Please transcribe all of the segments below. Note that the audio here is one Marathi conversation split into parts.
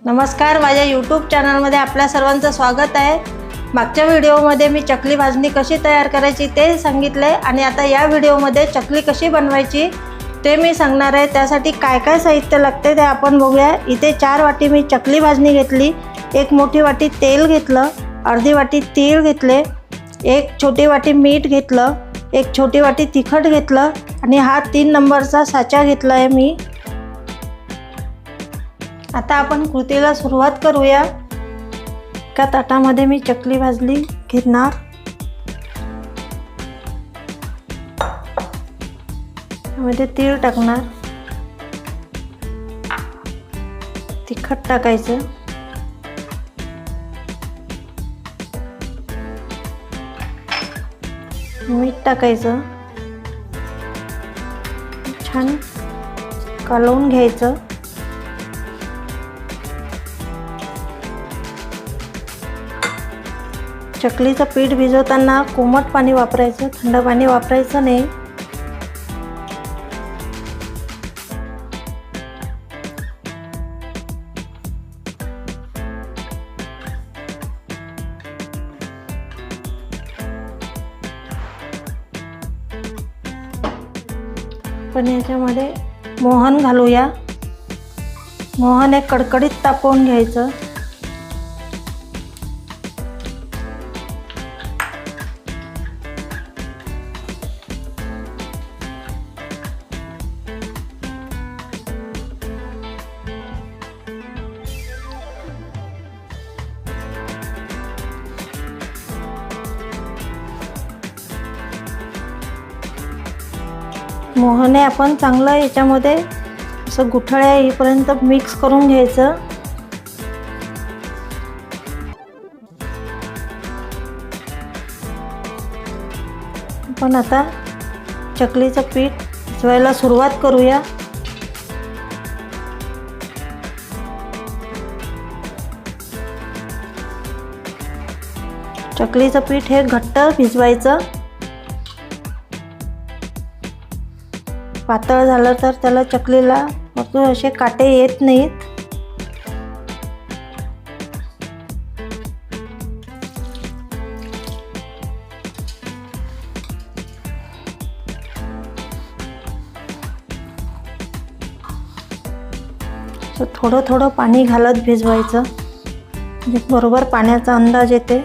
नमस्कार, माझ्या यूट्यूब चॅनलमध्ये आपल्या सर्वांचं स्वागत आहे। मागच्या व्हिडिओमध्ये मी चकली भाजणी कशी तयार करायची ते सांगितले आणि आता या व्हिडिओमध्ये चकली कशी बनवायची ते मी सांगणार आहे। त्यासाठी काय काय साहित्य लागते ते आपण बघूया। इथे 4 वाटी मी चकली भाजणी घेतली, 1 मोठी वाटी तेल घेतलं, अर्धी वाटी तीळ घेतले, 1 छोटी वाटी मीठ घेतलं, 1 छोटी वाटी तिखट घेतलं आणि हा 3 नंबरचा साचा घेतला आहे मी। आता आपण कृतीला सुरुवात करूया। एका ताटामध्ये मी चकली भाजली घेणार, त्यामध्ये तीळ टाकणार, तिखट टाकायचं, मीठ टाकायचं, छान कालवून घ्यायचं। चकलीचं पीठ भिजवताना कोमट पाणी वापरायचं, थंड पाणी वापरायचं नाही। पण याच्यामध्ये मोहन घालूया। मोहन एक कडकडीत तापवून घ्यायचं। मोहने आपण चांगलं याच्यामध्ये असं गुठळ्या येईपर्यंत मिक्स करून घ्यायचं। आपण आता चकलीचं पीठ भिजवायला सुरुवात करूया। चकलीचं पीठ हे घट्ट भिजवायचं। पातळ झालं तर त्याला चकलीला भरपूर असे काटे येत नाहीत। थोडं थोडं पाणी घालत भिजवायचं, म्हणजे बरोबर पाण्याचा अंदाज येते।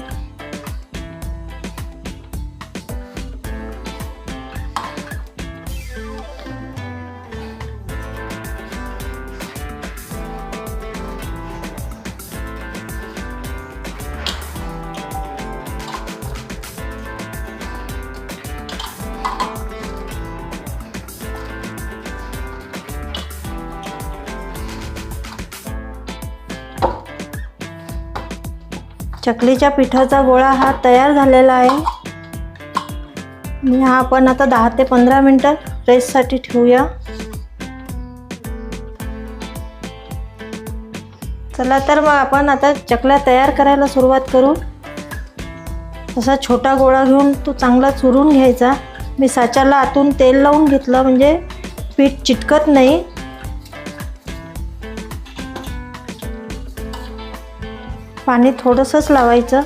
चकलीच्या पिठाचा गोळा हा तयार झालेला आहे आणि हा आपण आता 10 ते 15 मिनिटं रेस्टसाठी ठेवूया। चला तर मग आपण आता चकल्या तयार करायला सुरुवात करू। असा छोटा गोळा घेऊन तो चांगला चुरून घ्यायचा। मी साच्याला आतून तेल लावून घेतलं म्हणजे पीठ चिटकत नाही। पाणी थोडंसंच लावायचं।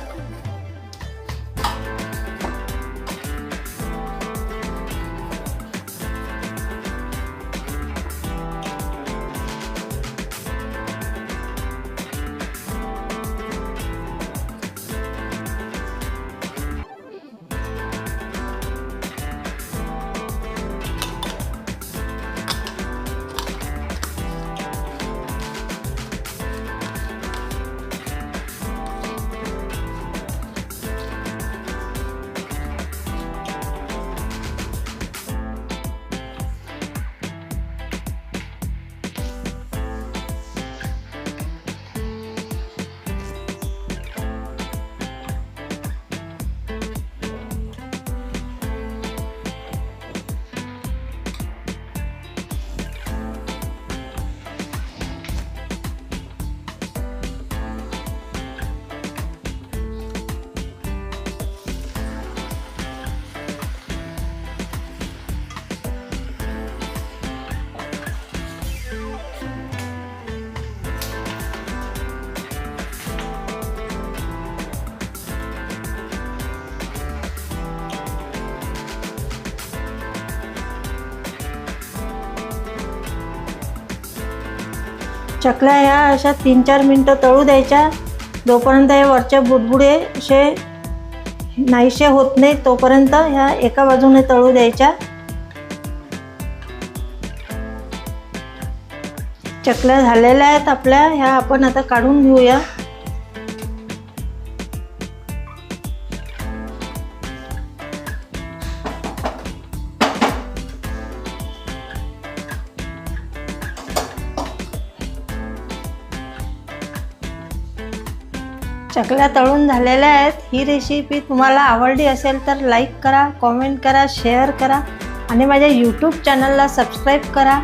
चकल्या ह्या अशा 3-4 मिनटं तळू द्यायच्या, जोपर्यंत हे वरचे बुडबुडे असे नाहीसे होत नाही तोपर्यंत ह्या एका बाजूने तळू द्यायच्या। चकल्या झालेल्या आहेत आपल्या, ह्या आपण आता काढून घेऊया। चकल्या तळून झालेल्या आहेत। ही रेसिपी तुम्हाला आवडली असेल तर लाईक करा, कमेंट करा, शेअर करा आणि माझ्या यूट्यूब चॅनलला सबस्क्राईब करा।